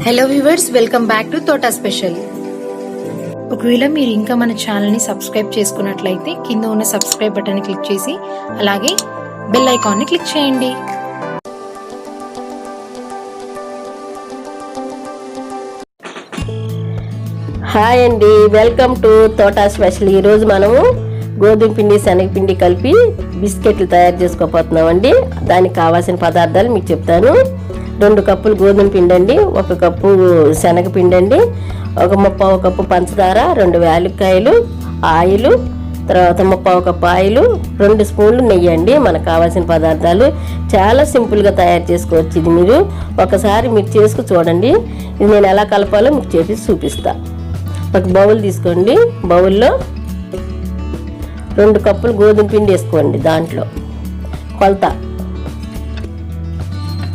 Hello viewers, welcome back to Thota special. ఒకవేళ మీరు ఇంకా మన ఛానల్ని సబ్స్క్రైబ్ చేసుకున్నట్లయితే కింద ఉన్న సబ్స్క్రైబ్ బటన్ని క్లిక్ చేసి అలాగే బెల్ ఐకాన్ని క్లిక్ చేయండి. హాయ్ అండి, వెల్కమ్ టు తోటా స్పెషల్. ఈరోజు మనము గోధుమ పిండి శనగపిండి కలిపి బిస్కెట్లు తయారు చేసుకోబోతున్నామండి. దానికి కావాల్సిన పదార్థాలు మీకు చెప్తాను. 2 కప్పులు గోధుమ పిండి అండి, 1 కప్పు శనగపిండి అండి, 1/3 కప్పు పంచదార, 2 యాలక్కాయలు, ఆయిల్, తర్వాత 1/4 కప్పు ఆయిల్, 2 స్పూన్లు నెయ్యి అండి. మనకు కావాల్సిన పదార్థాలు చాలా సింపుల్గా తయారు చేసుకోవచ్చు. ఇది మీరు ఒకసారి మీరు చేసుకు చూడండి. ఇది నేను ఎలా కలపాలో మీకు చేసి చూపిస్తా. ఒక బౌల్ తీసుకోండి. బౌల్లో 2 కప్పులు గోధుమ పిండి వేసుకోండి. దాంట్లో కొలత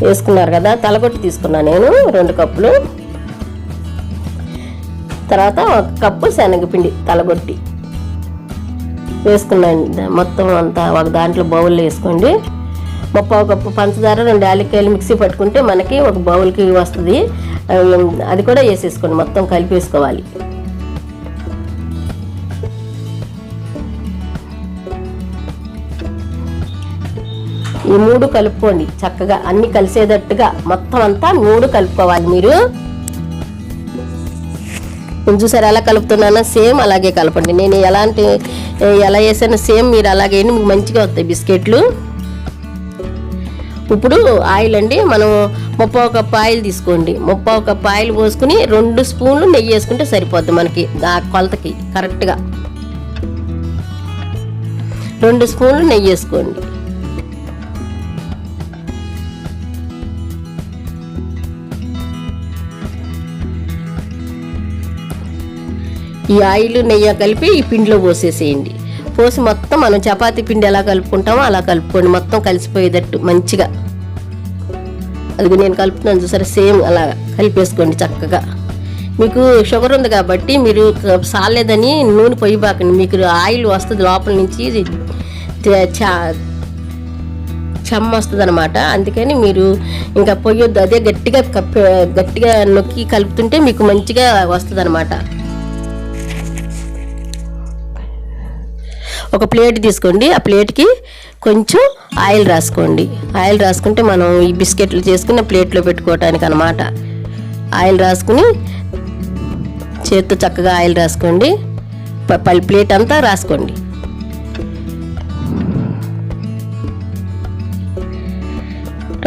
వేసుకున్నారు కదా, తలగొట్టి తీసుకున్నాను నేను 2 కప్పులు. తర్వాత 1 కప్పు శనగపిండి తలగొట్టి వేసుకున్నాను. మొత్తం అంతా ఒక దాంట్లో బౌల్లో వేసుకోండి. 1/4 కప్పు పంచదార, 2 యాలక్కాయలు మిక్సీ పట్టుకుంటే మనకి ఒక బౌల్కి వస్తుంది. అది కూడా వేసేసుకోండి, మొత్తం కలిపేసుకోవాలి. ఈ 3 కలుపుకోండి చక్కగా, అన్ని కలిసేటట్టుగా మొత్తం అంతా 3 కలుపుకోవాలి. మీరు చూసారు ఎలా కలుపుతున్నానో, సేమ్ అలాగే కలపండి. నేను ఎలా వేసానో సేమ్ మీరు అలాగే మీకు మంచిగా వస్తాయి బిస్కెట్లు. ఇప్పుడు ఆయిల్ అండి, మనం 1/4 కప్పు ఆయిల్ తీసుకోండి. 1/4 కప్పు ఆయిల్ పోసుకుని 2 స్పూన్లు నెయ్యి వేసుకుంటే సరిపోద్ది మనకి ఆ కొలతకి కరెక్ట్గా. 2 స్పూన్లు నెయ్యి వేసుకోండి. ఈ ఆయిల్ నెయ్యి కలిపి ఈ పిండిలో పోసేసేయండి. పోసి మొత్తం మనం చపాతీ పిండి ఎలా కలుపుకుంటామో అలా కలుపుకోండి, మొత్తం కలిసిపోయేటట్టు మంచిగా. అది నేను కలుపుతున్నాను చూసారా, సేమ్ అలా కలిపేసుకోండి చక్కగా. మీకు షుగర్ ఉంది కాబట్టి మీరు సాలేదని నూనె పొయ్యిబాకండి, మీకు ఆయిల్ వస్తుంది లోపల నుంచి, చెమ్మ వస్తుంది అనమాట. అందుకని మీరు ఇంకా పొయ్యొద్దు, అదే గట్టిగా నొక్కి కలుపుతుంటే మీకు మంచిగా వస్తుంది అనమాట. ఒక ప్లేట్ తీసుకోండి. ఆ ప్లేట్కి కొంచెం ఆయిల్ రాసుకోండి. ఆయిల్ రాసుకుంటే మనం ఈ బిస్కెట్లు చేసుకుని ప్లేట్లో పెట్టుకోవటానికి అనమాట. ఆయిల్ రాసుకుని చేత్తో చక్కగా ఆయిల్ రాసుకోండి. ప్లేట్ అంతా రాసుకోండి.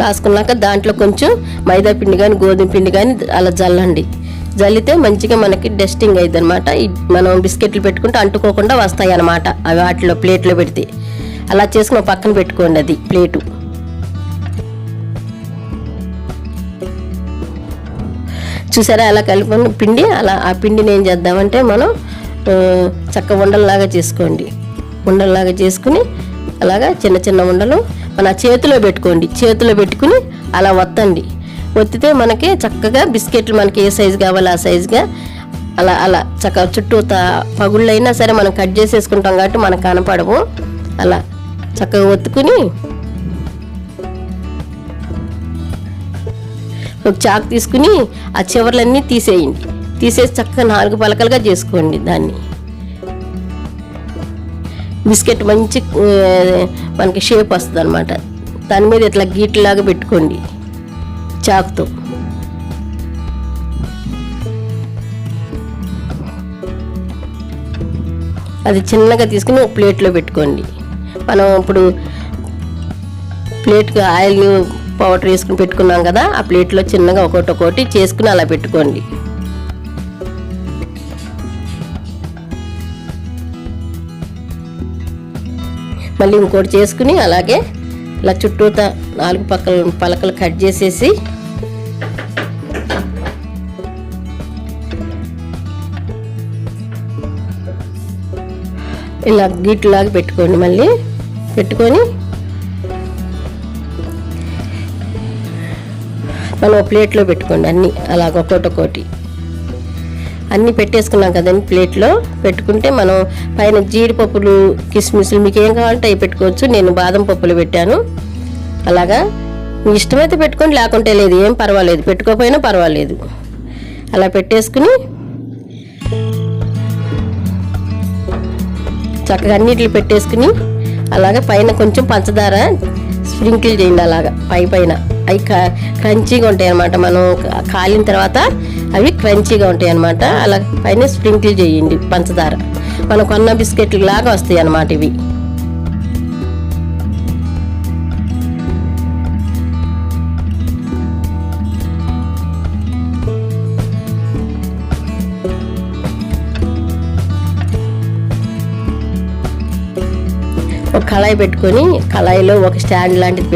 రాసుకున్నాక దాంట్లో కొంచెం మైదా పిండి కానీ గోధుమ పిండి కానీ అలా జల్లండి. జల్లితే మంచిగా మనకి డస్టింగ్ అయ్యిద్ది అనమాట. మనం బిస్కెట్లు పెట్టుకుంటే అంటుకోకుండా వస్తాయి అన్నమాట. అవి వాటిలో ప్లేట్లో పెడితే అలా చేసుకుని పక్కన పెట్టుకోండి. అది ప్లేటు చూసారా ఎలా కలిపి పిండి. అలా ఆ పిండిని ఏం చేద్దామంటే మనం చక్క ఉండల్లాగా చేసుకోండి. ఉండల్లాగా చేసుకుని అలాగా చిన్న చిన్న ఉండలు మన చేతిలో పెట్టుకోండి. చేతిలో పెట్టుకుని అలా వత్తండి. ఒత్తితే మనకి చక్కగా బిస్కెట్లు మనకి ఏ సైజు కావాలో ఆ సైజుగా అలా చక్కగా చుట్టూ పగుళ్ళు అయినా సరే మనం కట్ చేసేసుకుంటాం కాబట్టి మనకు కనపడవు. అలా చక్కగా ఒత్తుకుని ఒక చాకు తీసుకుని ఆ చివర్లన్నీ తీసేయండి. తీసేసి చక్కగా 4 పలకలుగా చేసుకోండి. దాన్ని బిస్కెట్ మంచి మనకి షేప్ వస్తుంది అనమాట. దాని మీద ఇట్లా గీట్లాగా పెట్టుకోండి చాకుతో. అది చిన్నగా తీసుకుని ఒక ప్లేట్లో పెట్టుకోండి. మనం ఇప్పుడు ప్లేట్కి ఆయిల్ పౌడర్ వేసుకుని పెట్టుకున్నాం కదా, ఆ ప్లేట్లో చిన్నగా ఒక్కొక్కటి చేసుకుని అలా పెట్టుకోండి. మళ్ళీ ఇంకోటి చేసుకుని అలాగే ఇలా చుట్టూతా 4 పలకలు కట్ చేసేసి ఇలా గీట్లాగా పెట్టుకోండి. మళ్ళీ పెట్టుకొని మనం ప్లేట్లో పెట్టుకోండి. అన్నీ అలాగ ఒక్కొక్కటి అన్నీ పెట్టేసుకున్నాం కదండి. ప్లేట్లో పెట్టుకుంటే మనం పైన జీడిపప్పులు, కిస్మిస్లు మీకు ఏం కావాలంటే అవి పెట్టుకోవచ్చు. నేను బాదం పప్పులు పెట్టాను. అలాగా మీ ఇష్టమైతే పెట్టుకోండి, లేకుంటే లేదు, ఏం పర్వాలేదు, పెట్టుకోకపోయినా పర్వాలేదు. అలా పెట్టేసుకుని చక్కగా అన్నిటిని పెట్టేసుకుని అలాగే పైన కొంచెం పంచదార స్ప్రింకిల్ చేయండి. అలాగా పైన అవి క్రంచీగా ఉంటాయి అన్నమాట. మనం కాలిన తర్వాత అవి క్రంచీగా ఉంటాయి అన్నమాట. అలా పైన స్ప్రింకిల్ చేయండి పంచదార. మనం కొన్న బిస్కెట్లు లాగా వస్తాయి అన్నమాట ఇవి. ఒక కళాయి పెట్టుకొని కళాయిలో ఒక స్టాండ్ లాంటిది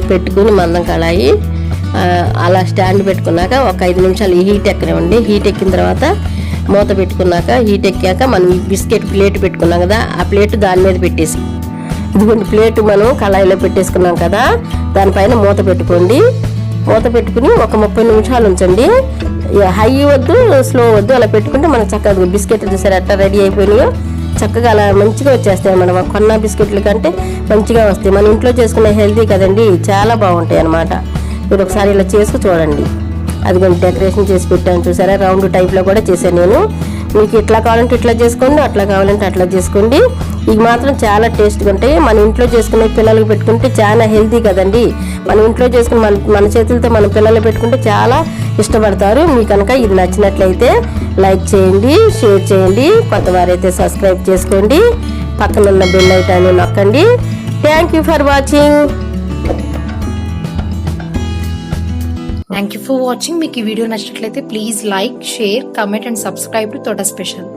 పెట్టుకుని మందం కళాయి అలా స్టాండ్ పెట్టుకున్నాక ఒక 5 నిమిషాలు హీట్ ఎక్కనివ్వండి. హీట్ ఎక్కిన తర్వాత మూత పెట్టుకున్నాక హీట్ ఎక్కాక మనం బిస్కెట్ ప్లేట్ పెట్టుకున్నాం కదా, ఆ ప్లేట్ దాని మీద పెట్టేసి ఇదిగోండి ప్లేట్ మనం కళాయిలో పెట్టేసుకున్నాం కదా, దానిపైన మూత పెట్టుకోండి. మూత పెట్టుకుని ఒక 30 నిమిషాలు ఉంచండి. హై వద్దు స్లో వద్దు, అలా పెట్టుకుంటే మనకు చక్కగా బిస్కెట్లు చూసారు ఎట్లా రెడీ అయిపోయినాయో. చక్కగా అలా మంచిగా వచ్చేస్తాయి మనం కొన్న బిస్కెట్ల కంటే మంచిగా వస్తాయి. మన ఇంట్లో చేసుకునే హెల్తీ కదండి, చాలా బాగుంటాయి అన్నమాట. మీరు ఒకసారి ఇలా చేసుకు చూడండి. అది కొంచెం డెకరేషన్ చేసి పెట్టాను చూసారా, రౌండ్ టైప్లో కూడా చేశాను నేను. మీకు ఇట్లా కావాలంటే ఇట్లా చేసుకోండి, అట్లా కావాలంటే అట్లా చేసుకోండి. ఇవి మాత్రం చాలా టేస్ట్గా ఉంటాయి. మన ఇంట్లో చేసుకునే పిల్లలకు పెట్టుకుంటే చాలా హెల్తీ కదండి. మన ఇంట్లో చేసుకుని మన చేతులతో మన పిల్లలు పెట్టుకుంటే చాలా ఇష్టపడతారు. మీకు కనుక ఇది నచ్చినట్లయితే లైక్ చేయండి, షేర్ చేయండి, కొత్త వారైతే సబ్స్క్రైబ్ చేసుకోండి, పక్కన ఉన్న బెల్ ఐకాన్ని నొక్కండి. Thank you for watching. Thank you for watching. మీకు ఈ వీడియో నచ్చినట్లయితే please like, share, comment and subscribe to Thota special.